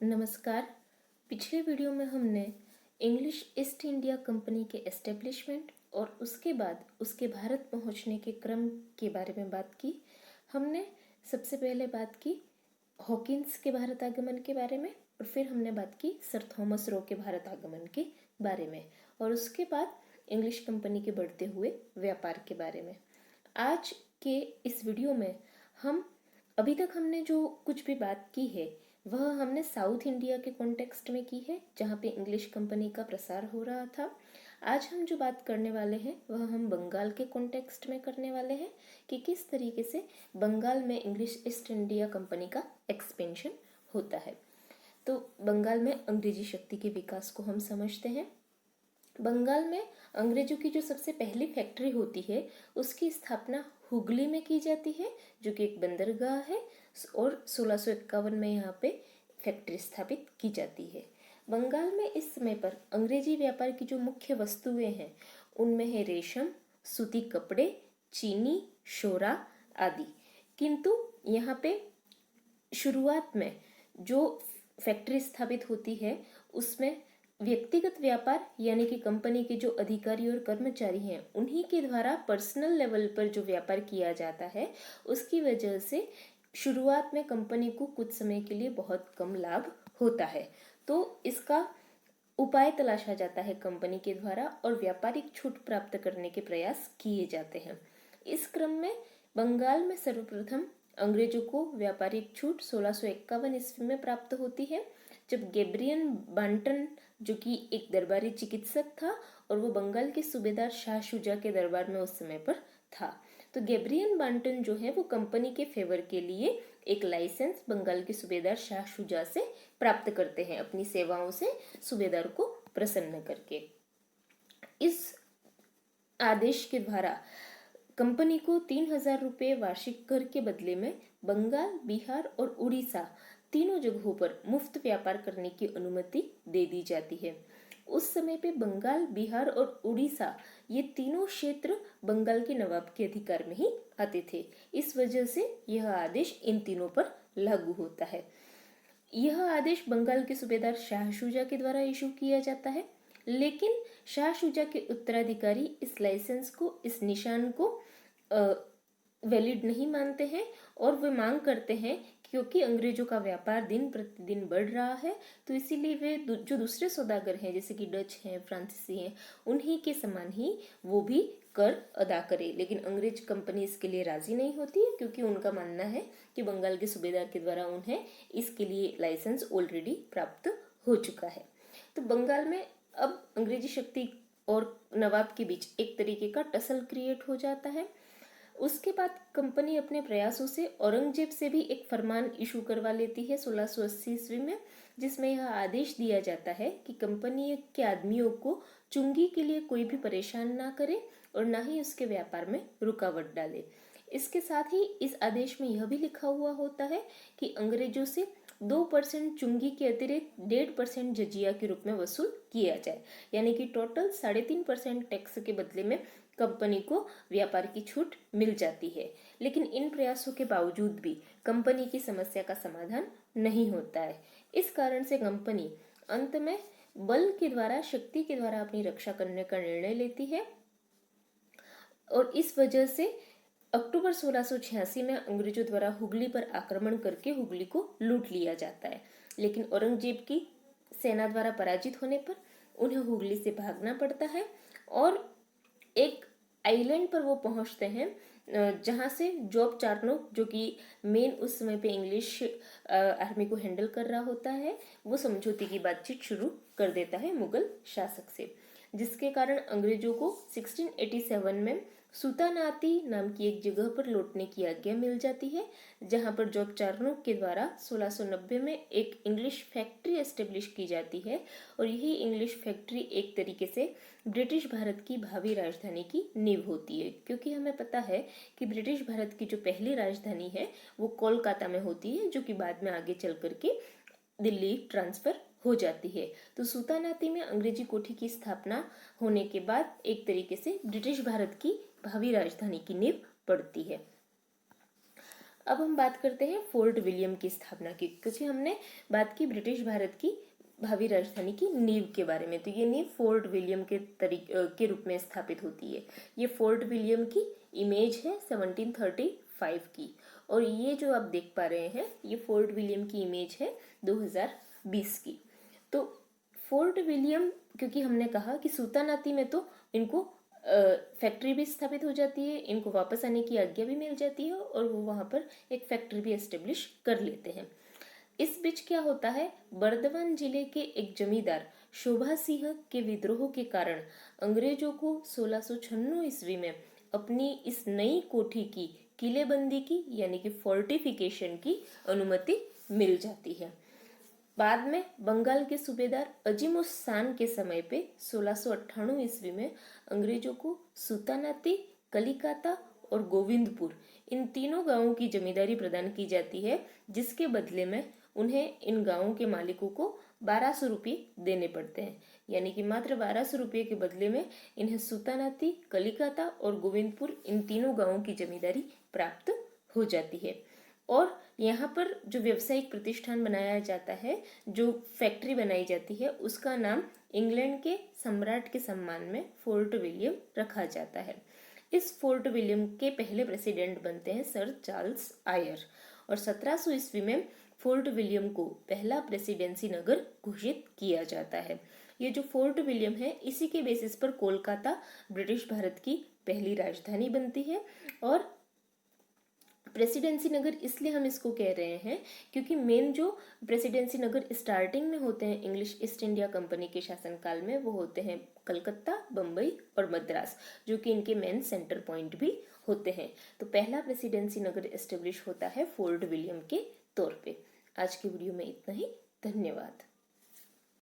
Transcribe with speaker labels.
Speaker 1: नमस्कार। पिछले वीडियो में हमने इंग्लिश ईस्ट इंडिया कंपनी के एस्टेब्लिशमेंट और उसके बाद उसके भारत पहुंचने के क्रम के बारे में बात की। हमने सबसे पहले बात की हॉकिंस के भारत आगमन के बारे में और फिर हमने बात की सर थॉमस रो के भारत आगमन के बारे में और उसके बाद इंग्लिश कंपनी के बढ़ते हुए व्यापार के बारे में। आज के इस वीडियो में हम अभी तक हमने जो कुछ भी बात की है वह हमने साउथ इंडिया के कॉन्टेक्स्ट में की है, जहाँ पे इंग्लिश कंपनी का प्रसार हो रहा था। आज हम जो बात करने वाले हैं वह हम बंगाल के कॉन्टेक्स्ट में करने वाले हैं कि किस तरीके से बंगाल में इंग्लिश ईस्ट इंडिया कंपनी का एक्सपेंशन होता है। तो बंगाल में अंग्रेजी शक्ति के विकास को हम समझते हैं। बंगाल में अंग्रेजों की जो सबसे पहली फैक्ट्री होती है उसकी स्थापना हुगली में की जाती है, जो कि एक बंदरगाह है, और 1651 में यहाँ पे फैक्ट्री स्थापित की जाती है। बंगाल में इस समय पर अंग्रेजी व्यापार की जो मुख्य वस्तुएं हैं उनमें है रेशम, सूती कपड़े, चीनी, शोरा आदि। किंतु यहाँ पे शुरुआत में जो फैक्ट्री स्थापित होती है उसमें व्यक्तिगत व्यापार यानी कि कंपनी के जो अधिकारी और कर्मचारी हैं उन्हीं के द्वारा पर्सनल लेवल पर जो व्यापार किया जाता है उसकी वजह से शुरुआत में कंपनी को कुछ समय के लिए बहुत कम लाभ होता है। तो इसका उपाय तलाशा जाता है कंपनी के द्वारा और व्यापारिक छूट प्राप्त करने के प्रयास किए जाते हैं। इस क्रम में बंगाल में सर्वप्रथम अंग्रेजों को व्यापारिक छूट 1651 ईस्वी में प्राप्त होती है, जब गैब्रियन बांटन, जो कि एक दरबारी चिकित्सक था और वो बंगाल के सूबेदार शाह शुजा के दरबार में उस समय पर था। तो गैब्रियन बांटन जो है वो कंपनी के फेवर के लिए एक लाइसेंस बंगाल के सूबेदार शाह शुजा से प्राप्त करते हैं, अपनी सेवाओं से सूबेदार को प्रसन्न करके। इस आदेश के द्वारा कंपनी को 3000 रुपये वार्षिक कर के बदले में बंगाल, बिहार और उड़ीसा तीनों जगहों पर मुफ्त व्यापार करने की अनुमति दे दी जाती है। उस समय पे बंगाल, बिहार और उड़ीसा ये तीनों क्षेत्र बंगाल के नवाब के अधिकार में ही आते थे। इस वजह से यह आदेश इन तीनों पर लागू होता है। यह आदेश बंगाल के सूबेदार शाह शुजा के द्वारा इशू किया जाता है, लेकिन शाह शुजा के उत्तराधिकारी इस लाइसेंस को, इस निशान को वैलिड नहीं मानते हैं और वे मांग करते हैं, क्योंकि अंग्रेजों का व्यापार दिन प्रतिदिन बढ़ रहा है तो इसीलिए वे जो दूसरे सौदागर हैं जैसे कि डच हैं, फ्रांसीसी हैं, उन्हीं के समान ही वो भी कर अदा करे। लेकिन अंग्रेज कंपनी इसके लिए राजी नहीं होती है, क्योंकि उनका मानना है कि बंगाल के सूबेदार के द्वारा उन्हें इसके लिए लाइसेंस ऑलरेडी प्राप्त हो चुका है। तो बंगाल में अब अंग्रेजी शक्ति और नवाब के बीच एक तरीके का टसल क्रिएट हो जाता है। उसके बाद कंपनी अपने प्रयासों से औरंगजेब से भी एक फरमान इशू करवा लेती है 1680 ईस्वी में, जिसमें यह आदेश दिया जाता है कि कंपनी के आदमियों को चुंगी के लिए कोई भी परेशान ना करे और ना ही उसके व्यापार में रुकावट डाले। इसके साथ ही इस आदेश में यह भी लिखा हुआ होता है कि अंग्रेजों से 2% चुंगी के अतिरिक्त 1.5% जजिया के रूप में वसूल किया जाए, यानी कि टोटल 3.5% टैक्स के बदले में कंपनी को व्यापार की छूट मिल जाती है। लेकिन इन प्रयासों के बावजूद भी कंपनी की समस्या का समाधान नहीं होता है। इस कारण से कंपनी अंत में बल के द्वारा, शक्ति के द्वारा अपनी रक्षा करने का निर्णय लेती है और इस वजह से अक्टूबर 1686 में अंग्रेजों द्वारा हुगली पर आक्रमण करके हुगली को लूट लिया जाता है। लेकिन औरंगजेब की सेना द्वारा पराजित होने पर उन्हें हुगली से भागना पड़ता है और एक आइलैंड पर वो पहुंचते हैं जहां से जॉब चार्नोक, जो कि मेन उस समय पे इंग्लिश आर्मी को हैंडल कर रहा होता है, वो समझौते की बातचीत शुरू कर देता है मुगल शासक से, जिसके कारण अंग्रेजों को 1687 में सुतानाती नाम की एक जगह पर लौटने की आज्ञा मिल जाती है, जहां पर जॉब चार्नोक के द्वारा 1690 में एक इंग्लिश फैक्ट्री एस्टेब्लिश की जाती है और यही इंग्लिश फैक्ट्री एक तरीके से ब्रिटिश भारत की भावी राजधानी की नींव होती है, क्योंकि हमें पता है कि ब्रिटिश भारत की जो पहली राजधानी है वो कोलकाता में होती है, जो कि बाद में आगे चल करके दिल्ली ट्रांसफर हो जाती है। तो सुतानाती में अंग्रेजी कोठी की स्थापना होने के बाद एक तरीके से ब्रिटिश भारत की भावी राजधानी की नींव पड़ती है। अब हम बात करते हैं फोर्ट विलियम की स्थापना की, क्योंकि हमने बात की ब्रिटिश भारत की भावी राजधानी की नींव के बारे में। तो ये नींव फोर्ट विलियम के रूप में स्थापित होती है। ये फोर्ट विलियम की इमेज है 1735 की, और ये जो आप देख पा रहे हैं ये फोर्ट विलियम की इमेज है 2020 की। तो फोर्ट विलियम, क्योंकि हमने कहा कि सूतानाती में तो इनको फैक्ट्री भी स्थापित हो जाती है, इनको वापस आने की आज्ञा भी मिल जाती है और वो वहाँ पर एक फैक्ट्री भी एस्टेब्लिश कर लेते हैं। इस बीच क्या होता है, बर्दवान जिले के एक जमींदार शोभा सिंह के विद्रोह के कारण अंग्रेजों को 1696 ईस्वी में अपनी इस नई कोठी की किलेबंदी की यानी कि फोर्टिफिकेशन की अनुमति मिल जाती है। बाद में बंगाल के सूबेदार अजीमुस्सान के समय पे 1698 ईस्वी में अंग्रेजों को सुतानाती, कलिकाता और गोविंदपुर इन तीनों गांवों की जमींदारी प्रदान की जाती है, जिसके बदले में उन्हें इन गांवों के मालिकों को 1200 रुपये देने पड़ते हैं। यानी कि मात्र 1200 रुपये के बदले में इन्हें सुतानाती, कलिकाता और गोविंदपुर इन तीनों गांवों की जमींदारी प्राप्त हो जाती है। और यहाँ पर जो व्यावसायिक प्रतिष्ठान बनाया जाता है, जो फैक्ट्री बनाई जाती है, उसका नाम इंग्लैंड के सम्राट के सम्मान में फोर्ट विलियम रखा जाता है। इस फोर्ट विलियम के पहले प्रेसिडेंट बनते हैं सर चार्ल्स आयर, और 1700 ईस्वी में फोर्ट विलियम को पहला प्रेसिडेंसी नगर घोषित किया जाता है। ये जो फोर्ट विलियम है, इसी के बेसिस पर कोलकाता ब्रिटिश भारत की पहली राजधानी बनती है। और प्रेसिडेंसी नगर इसलिए हम इसको कह रहे हैं क्योंकि मेन जो प्रेसिडेंसी नगर स्टार्टिंग में होते हैं इंग्लिश ईस्ट इंडिया कंपनी के शासनकाल में, वो होते हैं कलकत्ता, बम्बई और मद्रास, जो कि इनके मेन सेंटर पॉइंट भी होते हैं। तो पहला प्रेसिडेंसी नगर एस्टेब्लिश होता है फोर्ट विलियम के तौर पे। आज की वीडियो में इतना ही। धन्यवाद।